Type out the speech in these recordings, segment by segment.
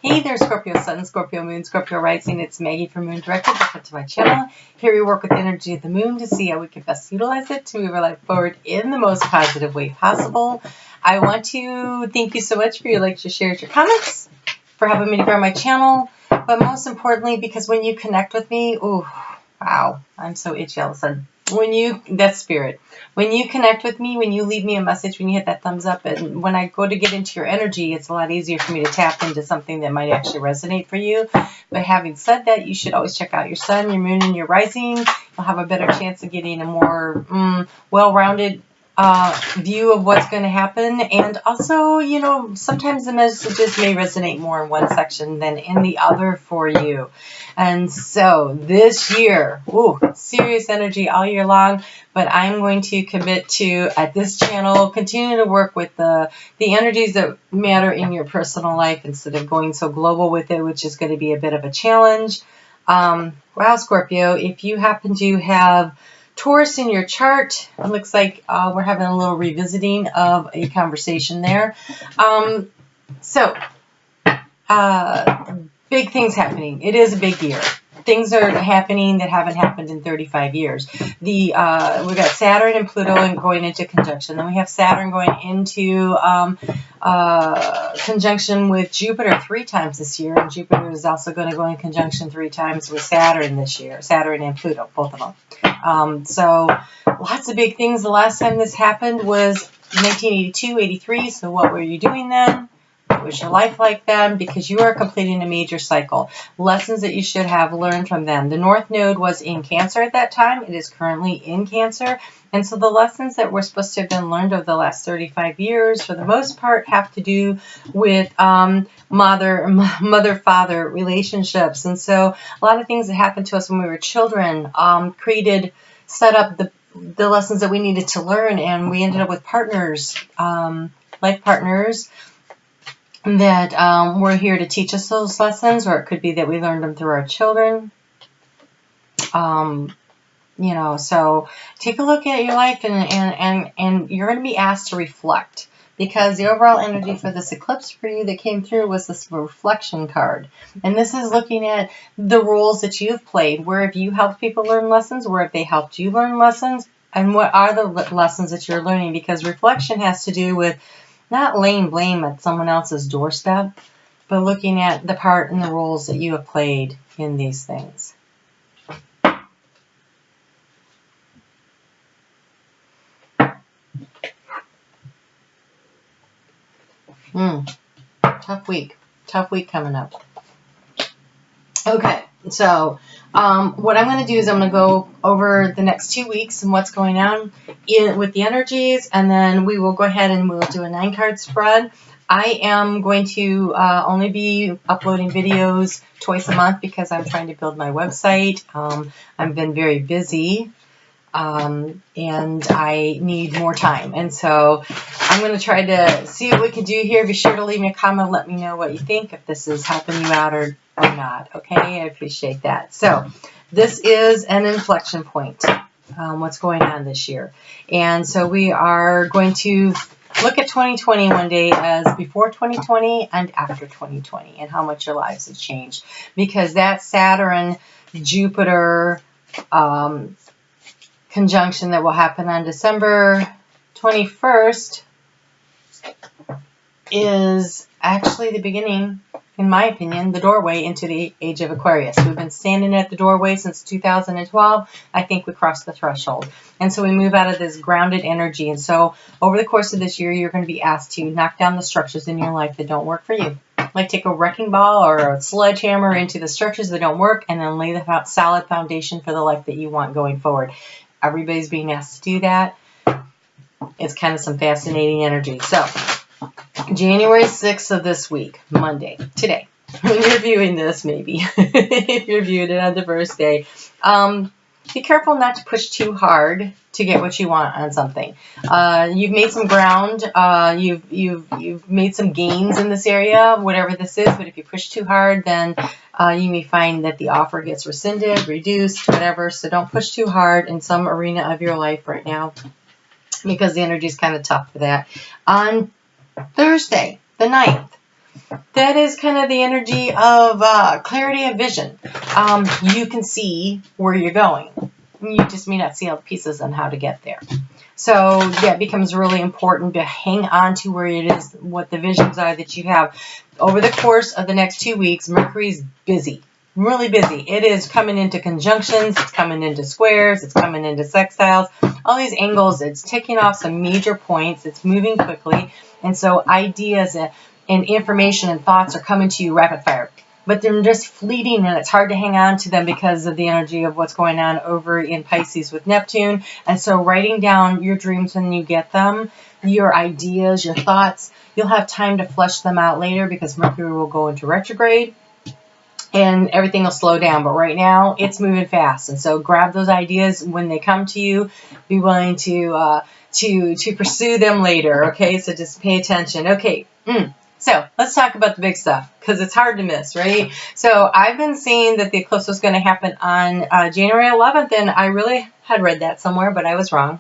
Hey there, Scorpio Sun, Scorpio Moon, Scorpio Rising. It's Maggie from Moon Directed. Welcome to my channel. Here we work with the energy of the moon to see how we can best utilize it to move our life forward in the most positive way possible. I want to thank you so much for your likes, your shares, your comments, for helping me to grow my channel, but most importantly, because when you connect with me, ooh, wow, I'm so itchy all of a sudden. That's spirit. When you connect with me, when you leave me a message, when you hit that thumbs up, and when I go to get into your energy, it's a lot easier for me to tap into something that might actually resonate for you. But having said that, you should always check out your sun, your moon, and your rising. You'll have a better chance of getting a more well-rounded view of what's going to happen. And also, you know, sometimes the messages may resonate more in one section than in the other for you. And so this year, ooh, serious energy all year long, but I'm going to commit to, at this channel, continue to work with the energies that matter in your personal life instead of going so global with it, which is going to be a bit of a challenge. Wow, Scorpio, if you happen to have Taurus in your chart, it looks like we're having a little revisiting of a conversation there. Big things happening. It is a big year. Things are happening that haven't happened in 35 years. We got Saturn and Pluto going into conjunction. Then we have Saturn going into conjunction with Jupiter 3 times this year. And Jupiter is also going to go in conjunction 3 times with Saturn this year. Saturn and Pluto, both of them. So lots of big things. The last time this happened was 1982, 83. So what were you doing then? What was your life like then? Because you are completing a major cycle. Lessons that you should have learned from them. The North Node was in Cancer at that time. It is currently in Cancer. And so the lessons that were supposed to have been learned over the last 35 years, for the most part, have to do with mother-father relationships. And so a lot of things that happened to us when we were children set up the lessons that we needed to learn. And we ended up with partners, life partners, that were here to teach us those lessons, or it could be that we learned them through our children. You know, so take a look at your life, and you're going to be asked to reflect, because the overall energy for this eclipse for you that came through was this reflection card. And this is looking at the roles that you've played. Where have you helped people learn lessons? Where have they helped you learn lessons? And what are the lessons that you're learning? Because reflection has to do with not laying blame at someone else's doorstep, but looking at the part and the roles that you have played in these things. Tough week coming up. Okay, so what I'm going to do is I'm going to go over the next 2 weeks and what's going on with the energies, and then we will go ahead and we'll do a 9-card spread. I am going to only be uploading videos twice a month because I'm trying to build my website. I've been very busy, and I need more time. And so I'm going to try to see what we can do here. Be sure to leave me a comment. Let me know what you think, if this is helping you out or not. Okay, I appreciate that. So this is an inflection point, what's going on this year. And so we are going to look at 2020 one day as before 2020 and after 2020, and how much your lives have changed. Because that Saturn-Jupiter conjunction that will happen on December 21st is actually the beginning, in my opinion, the doorway into the age of Aquarius. We've been standing at the doorway since 2012. I think we crossed the threshold. And so we move out of this grounded energy. And so over the course of this year, you're going to be asked to knock down the structures in your life that don't work for you. Like take a wrecking ball or a sledgehammer into the structures that don't work, and then lay the solid foundation for the life that you want going forward. Everybody's being asked to do that. It's kind of some fascinating energy. So January 6th of this week, Monday, today, when you're viewing this, maybe, if you're viewing it on the first day, be careful not to push too hard to get what you want on something. You've made some ground, you've made some gains in this area, whatever this is, but if you push too hard, then you may find that the offer gets rescinded, reduced, whatever. So don't push too hard in some arena of your life right now, because the energy is kind of tough for that. On Thursday, the 9th, that is kind of the energy of clarity of vision. You can see where you're going. You just may not see all the pieces on how to get there. So that becomes really important to hang on to where it is, what the visions are that you have. Over the course of the next 2 weeks, Mercury's busy, really busy. It is coming into conjunctions, it's coming into squares, it's coming into sextiles, all these angles. It's ticking off some major points. It's moving quickly. And so ideas and information and thoughts are coming to you rapid fire. But they're just fleeting, and it's hard to hang on to them because of the energy of what's going on over in Pisces with Neptune. And so writing down your dreams when you get them, your ideas, your thoughts, you'll have time to flesh them out later because Mercury will go into retrograde and everything will slow down. But right now, it's moving fast. And so grab those ideas when they come to you. Be willing to pursue them later, okay? So just pay attention. Okay. So let's talk about the big stuff because it's hard to miss, right? So I've been seeing that the eclipse was going to happen on January 11th, and I really had read that somewhere, but I was wrong.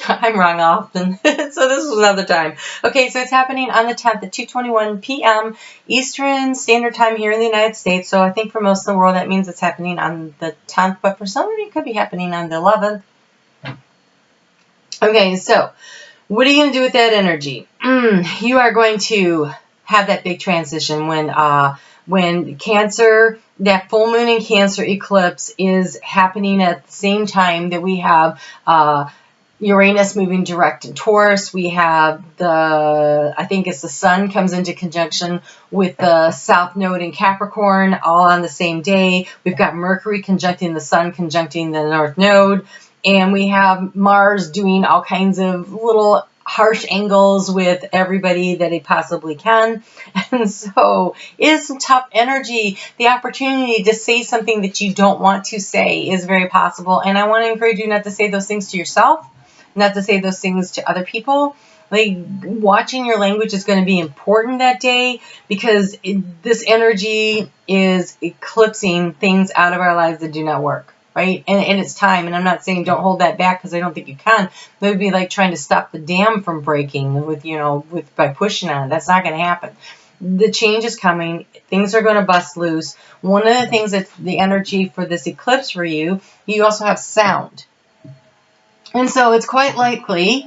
I'm wrong often, so this is another time. Okay, so it's happening on the 10th at 2:21 p.m. Eastern Standard Time here in the United States. So I think for most of the world that means it's happening on the 10th, but for some of you it could be happening on the 11th. Okay, so what are you going to do with that energy? You are going to have that big transition when Cancer, that full moon in Cancer eclipse is happening at the same time that we have Uranus moving direct in Taurus. We have I think it's the Sun comes into conjunction with the South Node in Capricorn all on the same day. We've got Mercury conjuncting the Sun, conjuncting the North Node. And we have Mars doing all kinds of little harsh angles with everybody that he possibly can. And so it is some tough energy. The opportunity to say something that you don't want to say is very possible. And I want to encourage you not to say those things to yourself, not to say those things to other people. Like, watching your language is going to be important that day because this energy is eclipsing things out of our lives that do not work. Right? And it's time. And I'm not saying don't hold that back because I don't think you can. That would be like trying to stop the dam from breaking by pushing on it. That's not going to happen. The change is coming. Things are going to bust loose. One of the things that's the energy for this eclipse for you, you also have sound. And so it's quite likely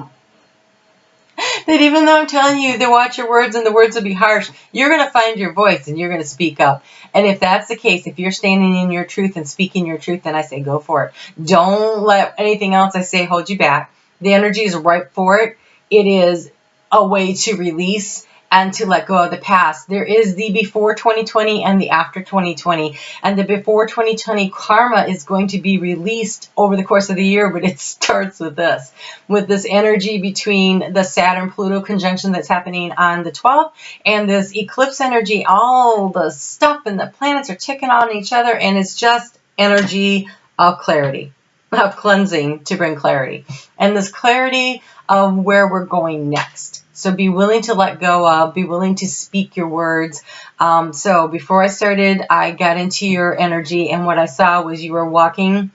that even though I'm telling you to watch your words and the words will be harsh, you're going to find your voice and you're going to speak up. And if that's the case, if you're standing in your truth and speaking your truth, then I say go for it. Don't let anything else I say hold you back. The energy is ripe for it. It is a way to release and to let go of the past. There is the before 2020 and the after 2020. And the before 2020 karma is going to be released over the course of the year, but it starts with this energy between the Saturn-Pluto conjunction that's happening on the 12th and this eclipse energy. All the stuff and the planets are ticking on each other, and it's just energy of clarity, of cleansing to bring clarity. And this clarity of where we're going next. So be willing to let go of, be willing to speak your words. So before I started, I got into your energy, and what I saw was you were walking.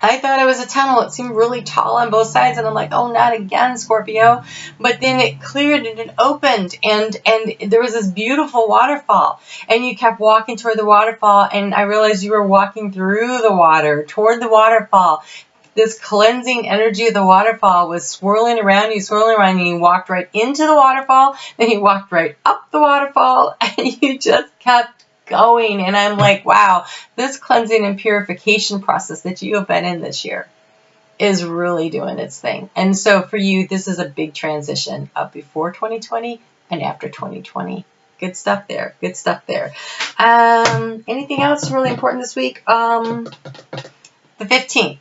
I thought it was a tunnel. It seemed really tall on both sides, and I'm like, oh, not again, Scorpio. But then it cleared and it opened, and there was this beautiful waterfall, and you kept walking toward the waterfall, and I realized you were walking through the water, toward the waterfall. This cleansing energy of the waterfall was swirling around you, and you walked right into the waterfall, then you walked right up the waterfall, and you just kept going. And I'm like, wow, this cleansing and purification process that you have been in this year is really doing its thing. And so for you, this is a big transition of before 2020 and after 2020. Good stuff there. Good stuff there. Anything else really important this week? The 15th.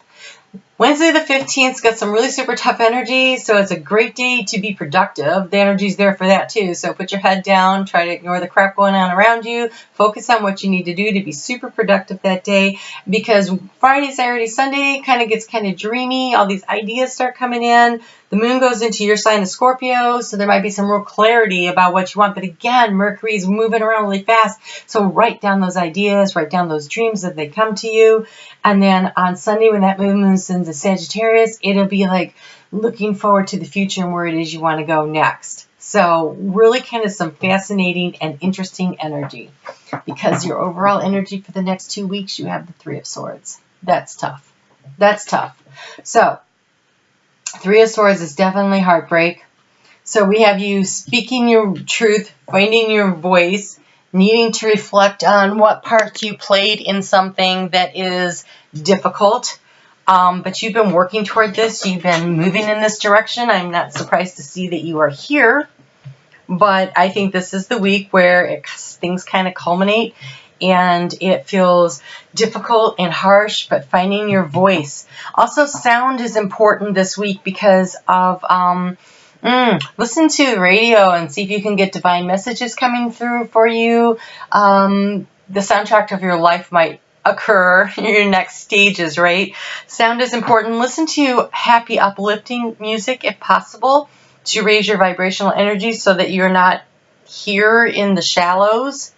Wednesday the 15th's got some really super tough energy, so it's a great day to be productive. The energy's there for that too, so put your head down, try to ignore the crap going on around you, focus on what you need to do to be super productive that day, because Friday, Saturday, Sunday kind of gets kind of dreamy. All these ideas start coming in. The moon goes into your sign of Scorpio, so there might be some real clarity about what you want. But again, Mercury's moving around really fast, so write down those ideas, write down those dreams as they come to you. And then on Sunday, when that moon moves into Sagittarius, it'll be like looking forward to the future and where it is you want to go next. So really kind of some fascinating and interesting energy, because your overall energy for the next 2 weeks, you have the Three of Swords. That's tough. That's tough. So Three of Swords is definitely heartbreak. So we have you speaking your truth, finding your voice, needing to reflect on what part you played in something that is difficult. But you've been working toward this. You've been moving in this direction. I'm not surprised to see that you are here. But I think this is the week where things kind of culminate, and it feels difficult and harsh, but finding your voice. Also, sound is important this week because of listen to the radio and see if you can get divine messages coming through for you. The soundtrack of your life might occur in your next stages, right? Sound is important. Listen to happy, uplifting music if possible to raise your vibrational energy so that you're not here in the shallows.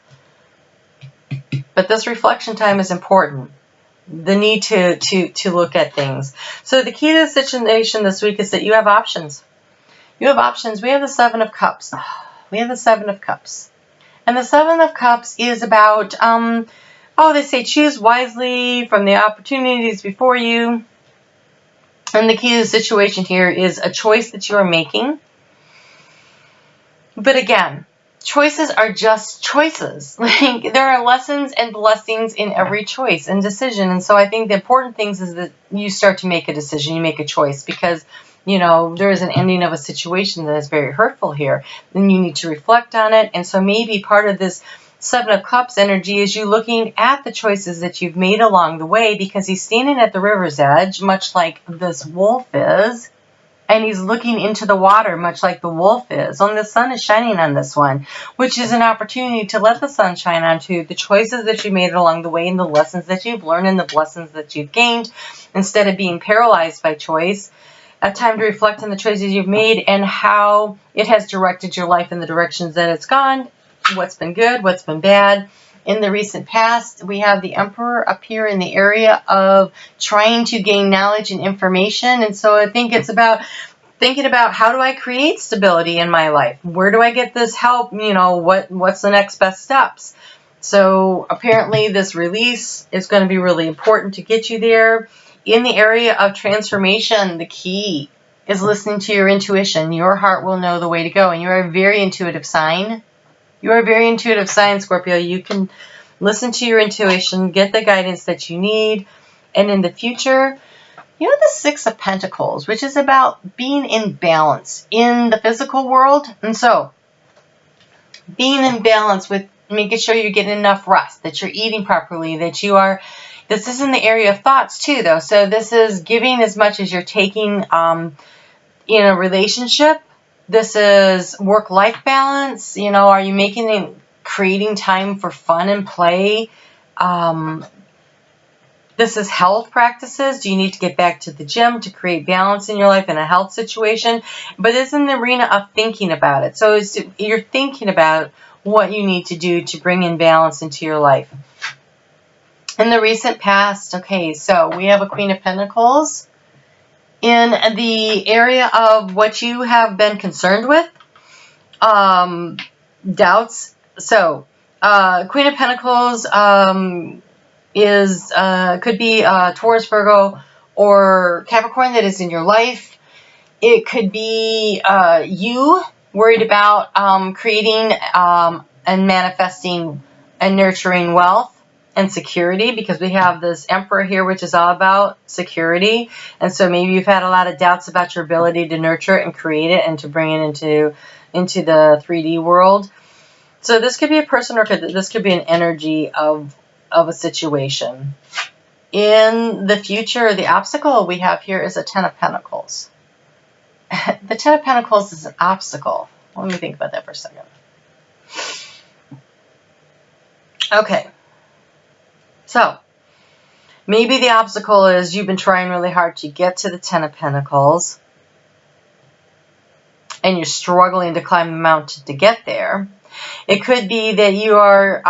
But this reflection time is important. The need to look at things. So the key to the situation this week is that you have options. You have options. We have the Seven of Cups. We have the Seven of Cups. And the Seven of Cups is about, they say choose wisely from the opportunities before you. And the key to the situation here is a choice that you are making. But again, choices are just choices. Like, there are lessons and blessings in every choice and decision. And so I think the important things is that you start to make a decision, you make a choice, because there is an ending of a situation that is very hurtful here. Then you need to reflect on it. And so maybe part of this Seven of Cups energy is you looking at the choices that you've made along the way, because he's standing at the river's edge, much like this wolf is, and he's looking into the water, much like the wolf is. And the sun is shining on this one, which is an opportunity to let the sun shine onto the choices that you made along the way and the lessons that you've learned and the blessings that you've gained, instead of being paralyzed by choice. A time to reflect on the choices you've made and how it has directed your life in the directions that it's gone. What's been good, what's been bad. In the recent past, we have the Emperor up here in the area of trying to gain knowledge and information. And so I think it's about thinking about, how do I create stability in my life? Where do I get this help? What's the next best steps? So apparently this release is going to be really important to get you there. In the area of transformation, the key is listening to your intuition. Your heart will know the way to go. And you're a very intuitive sign. You are a very intuitive sign, Scorpio. You can listen to your intuition, get the guidance that you need. And in the future, you have the Six of Pentacles, which is about being in balance in the physical world. And so being in balance with making sure you get enough rest, that you're eating properly, that you are... This is in the area of thoughts too, though. So this is giving as much as you're taking in a relationship. This is work-life balance. Are you creating time for fun and play? This is health practices. Do you need to get back to the gym to create balance in your life in a health situation? But it's in the arena of thinking about it. So you're thinking about what you need to do to bring in balance into your life. In the recent past, okay, so we have a Queen of Pentacles. In the area of what you have been concerned with, doubts. So, Queen of Pentacles could be Taurus, Virgo, or Capricorn that is in your life. It could be you worried about creating and manifesting and nurturing wealth and security, because we have this Emperor here, which is all about security. And so maybe you've had a lot of doubts about your ability to nurture it and create it and to bring it into the 3D world. So this could be a person, or this could be an energy of a situation. In the future, the obstacle we have here is a Ten of Pentacles. The Ten of Pentacles is an obstacle. Let me think about that for a second. Okay. So, maybe the obstacle is you've been trying really hard to get to the Ten of Pentacles, and you're struggling to climb the mountain to get there. It could be that you are,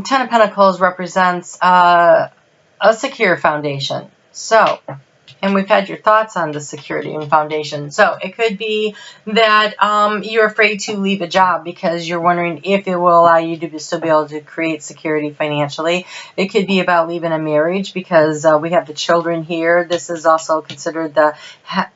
Ten of Pentacles represents a secure foundation. So, And we've had your thoughts on the security and foundation. So it could be that you're afraid to leave a job because you're wondering if it will allow you to still be able to create security financially. It could be about leaving a marriage because we have the children here. This is also considered the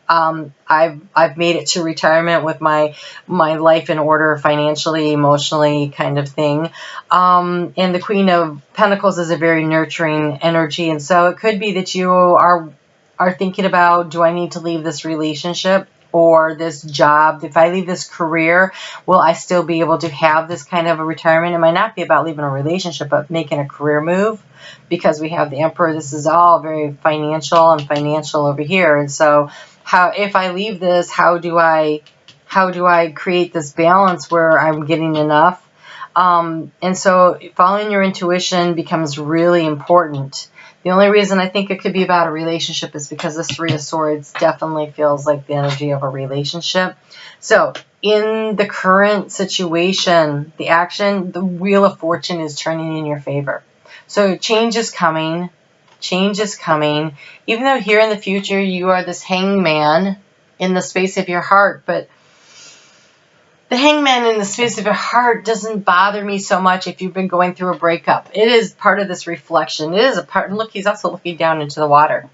I've made it to retirement with my life in order financially, emotionally kind of thing. And the Queen of Pentacles is a very nurturing energy. And so it could be that you are thinking about, do I need to leave this relationship or this job? If I leave this career, will I still be able to have this kind of a retirement? It might not be about leaving a relationship, but making a career move, because we have the Emperor. This is all very financial over here. And so if I leave this, how do I create this balance where I'm getting enough? And so following your intuition becomes really important. The only reason I think it could be about a relationship is because this Three of Swords definitely feels like the energy of a relationship. So in the current situation, the Wheel of Fortune is turning in your favor. So change is coming. Change is coming. Even though here in the future you are this hangman in the space of your heart, but the hangman in the space of your heart doesn't bother me so much if you've been going through a breakup. It is part of this reflection. It is a part. Look, he's also looking down into the water.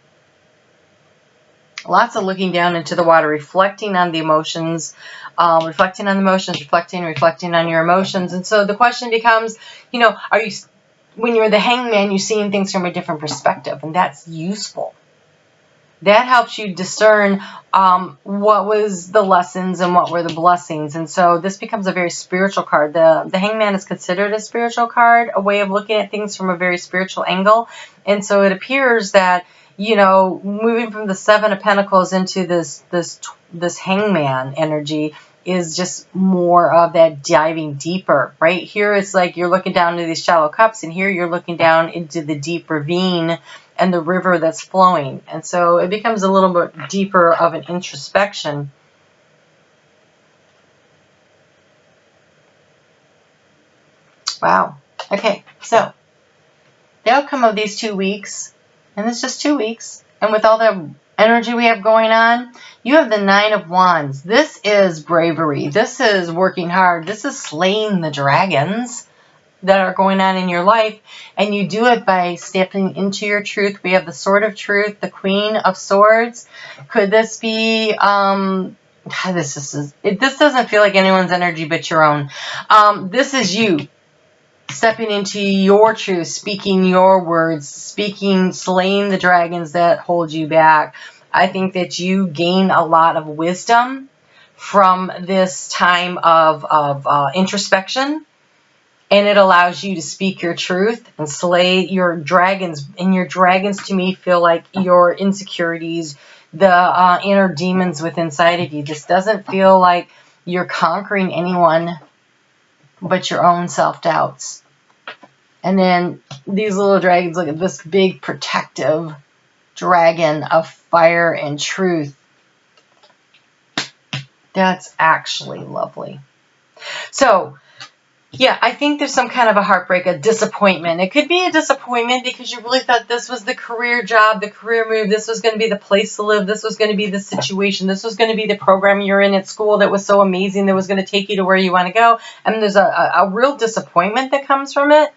Lots of looking down into the water, reflecting on the emotions, reflecting on your emotions. And so the question becomes, are you, when you're the hangman, you're seeing things from a different perspective, and that's useful. That helps you discern what was the lessons and what were the blessings. And so this becomes a very spiritual card. The Hangman is considered a spiritual card, a way of looking at things from a very spiritual angle. And so it appears that, moving from the Seven of Pentacles into this Hangman energy is just more of that diving deeper. Right here, it's like you're looking down into these shallow cups, and here you're looking down into the deep ravine and the river that's flowing. And so it becomes a little bit deeper of an introspection. Wow. Okay, so the outcome of these 2 weeks, and it's just 2 weeks, and with all the energy we have going on, you have the Nine of Wands. This is bravery. This is working hard. This is slaying the dragons that are going on in your life, and you do it by stepping into your truth. We have the Sword of Truth, the Queen of Swords. Could this be this doesn't feel like anyone's energy but your own. This is you stepping into your truth, speaking your words, slaying the dragons that hold you back. I think that you gain a lot of wisdom from this time of introspection. And it allows you to speak your truth and slay your dragons. And your dragons, to me, feel like your insecurities, the inner demons within inside of you. This doesn't feel like you're conquering anyone but your own self-doubts. And then these little dragons, look at this big protective dragon of fire and truth. That's actually lovely. So, yeah, I think there's some kind of a heartbreak, a disappointment. It could be a disappointment because you really thought this was the career job, the career move. This was going to be the place to live. This was going to be the situation. This was going to be the program you're in at school that was so amazing, that was going to take you to where you want to go. And there's a real disappointment that comes from it.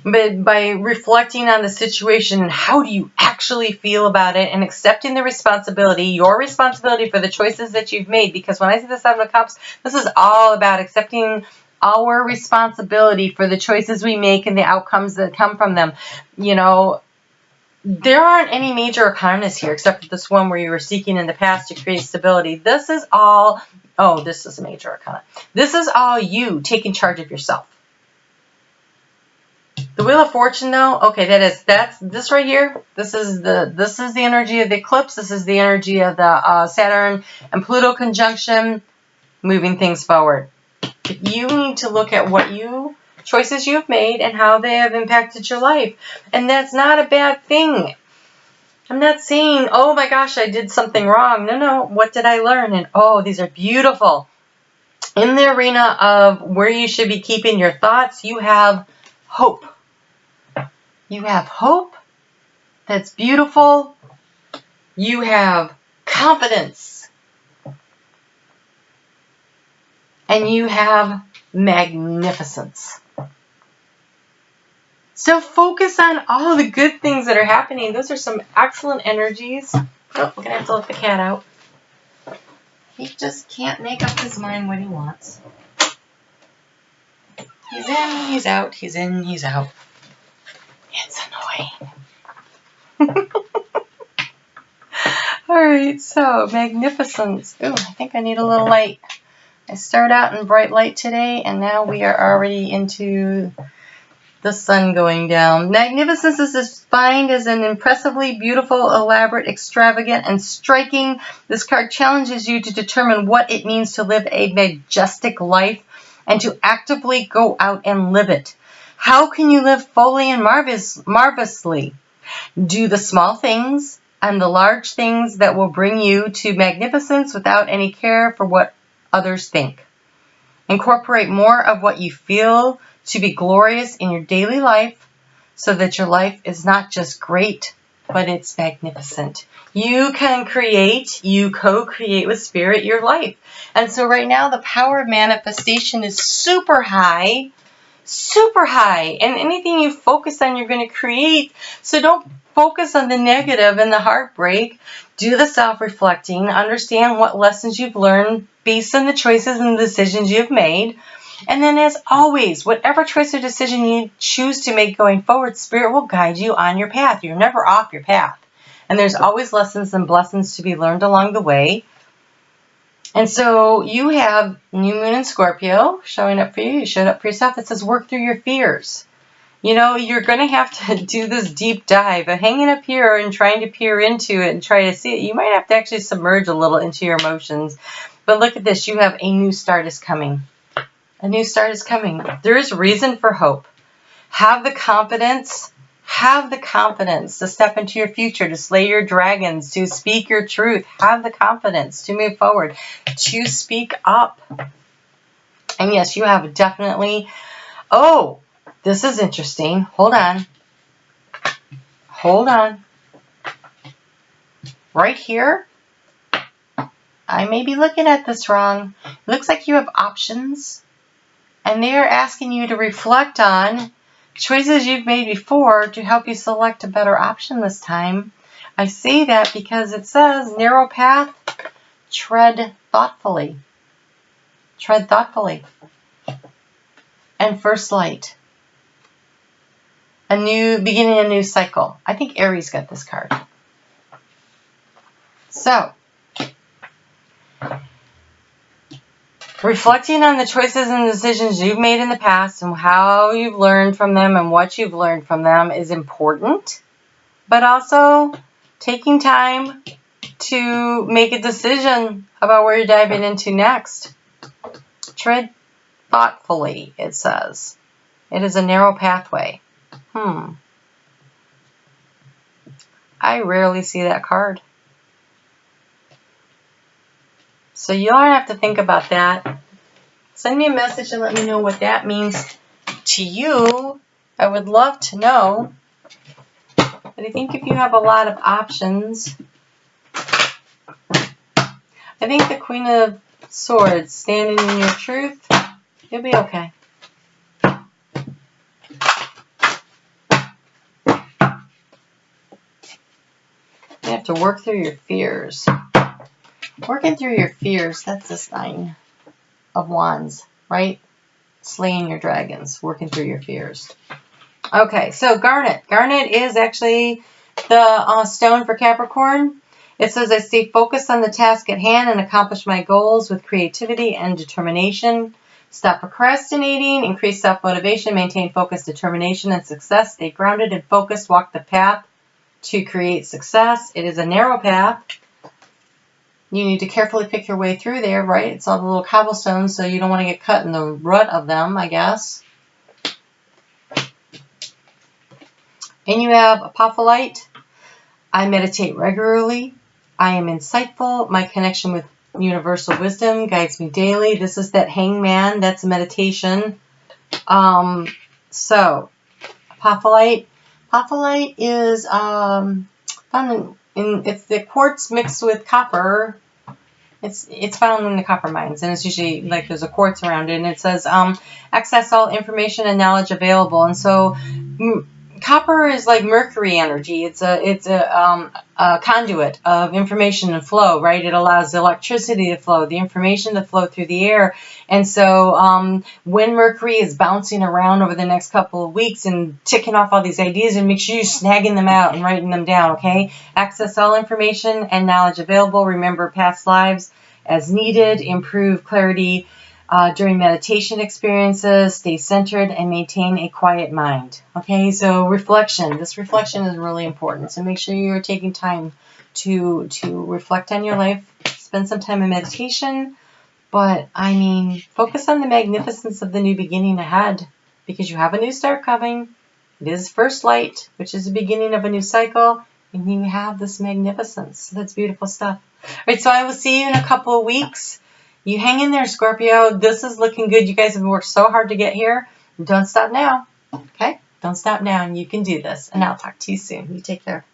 But by reflecting on the situation and how do you actually feel about it and accepting the responsibility, your responsibility for the choices that you've made. Because when I see the Seven of Cups, this is all about accepting our responsibility for the choices we make and the outcomes that come from them. There aren't any major arcanas here except for this one where you were seeking in the past to create stability. This is all, this is a major arcana. This is all you taking charge of yourself. The Wheel of Fortune, though, okay, that's this right here. This is the energy of the eclipse. This is the energy of the Saturn and Pluto conjunction, moving things forward. You need to look at what choices you've made and how they have impacted your life. And that's not a bad thing. I'm not saying, oh my gosh, I did something wrong. No, what did I learn? And these are beautiful. In the arena of where you should be keeping your thoughts, you have hope. You have hope that's beautiful. You have confidence. And you have magnificence. So focus on all the good things that are happening. Those are some excellent energies. Oh, we're going to have to let the cat out. He just can't make up his mind what he wants. He's in, he's out, he's in, he's out. It's annoying. Alright, so magnificence. Ooh, I think I need a little light. I start out in bright light today, and now we are already into the sun going down. Magnificence is defined as an impressively beautiful, elaborate, extravagant, and striking. This card challenges you to determine what it means to live a majestic life and to actively go out and live it. How can you live fully and marvelously? Do the small things and the large things that will bring you to magnificence without any care for what others think. Incorporate more of what you feel to be glorious in your daily life so that your life is not just great, but it's magnificent. You can create, you co-create with Spirit your life. And so right now the power of manifestation is super high, and anything you focus on, you're going to create. So don't focus on the negative and the heartbreak. Do the self-reflecting, understand what lessons you've learned based on the choices and decisions you've made. And then as always, whatever choice or decision you choose to make going forward, Spirit will guide you on your path. You're never off your path. And there's always lessons and blessings to be learned along the way. And so you have New Moon in Scorpio showing up for you. You showed up for yourself. It says work through your fears. You know, you're going to have to do this deep dive. But hanging up here and trying to peer into it and try to see it, you might have to actually submerge a little into your emotions. But look at this. You have a new start is coming. A new start is coming. There is reason for hope. Have the confidence to step into your future, to slay your dragons, to speak your truth. Have the confidence to move forward, to speak up. And yes, you have definitely, oh, this is interesting. Hold on. Right here, I may be looking at this wrong. It looks like you have options. And they are asking you to reflect on choices you've made before to help you select a better option this time. I say that because it says narrow path, tread thoughtfully. Tread thoughtfully. And first light. Beginning a new cycle. I think Aries got this card. So, reflecting on the choices and decisions you've made in the past and how you've learned from them and what you've learned from them is important, but also taking time to make a decision about where you're diving into next. Tread thoughtfully, it says. It is a narrow pathway. I rarely see that card. So you'll have to think about that. Send me a message and let me know what that means to you. I would love to know. But I think if you have a lot of options, I think the Queen of Swords, standing in your truth, you'll be okay. You have to work through your fears. Working through your fears, that's this 9 of Wands, right? Slaying your dragons, working through your fears. Okay, so Garnet. Garnet is actually the stone for Capricorn. It says, I stay focused on the task at hand and accomplish my goals with creativity and determination. Stop procrastinating, increase self-motivation, maintain focus, determination, and success. Stay grounded and focused, walk the path to create success. It is a narrow path. You need to carefully pick your way through there, right? It's all the little cobblestones, so you don't want to get cut in the rut of them, I guess. And you have Apophyllite. I meditate regularly. I am insightful. My connection with universal wisdom guides me daily. This is that hangman. That's meditation. So, Apophyllite. Apophyllite is found it's the quartz mixed with copper. It's found in the copper mines, and it's usually like there's a quartz around it, and it says access all information and knowledge available. And so copper is like mercury energy. It's a conduit of information and flow, right? It allows the electricity to flow, the information to flow through the air. And so when Mercury is bouncing around over the next couple of weeks and ticking off all these ideas, and make sure you're snagging them out and writing them down, okay? Access all information and knowledge available. Remember past lives as needed. Improve clarity during meditation experiences. Stay centered and maintain a quiet mind. Okay, so reflection. This reflection is really important. So make sure you're taking time to reflect on your life. Spend some time in meditation. But, I mean, focus on the magnificence of the new beginning ahead, because you have a new start coming. It is first light, which is the beginning of a new cycle, and you have this magnificence. That's beautiful stuff. All right, so I will see you in a couple of weeks. You hang in there, Scorpio. This is looking good. You guys have worked so hard to get here. Don't stop now, okay? Don't stop now, and you can do this. And I'll talk to you soon. You take care.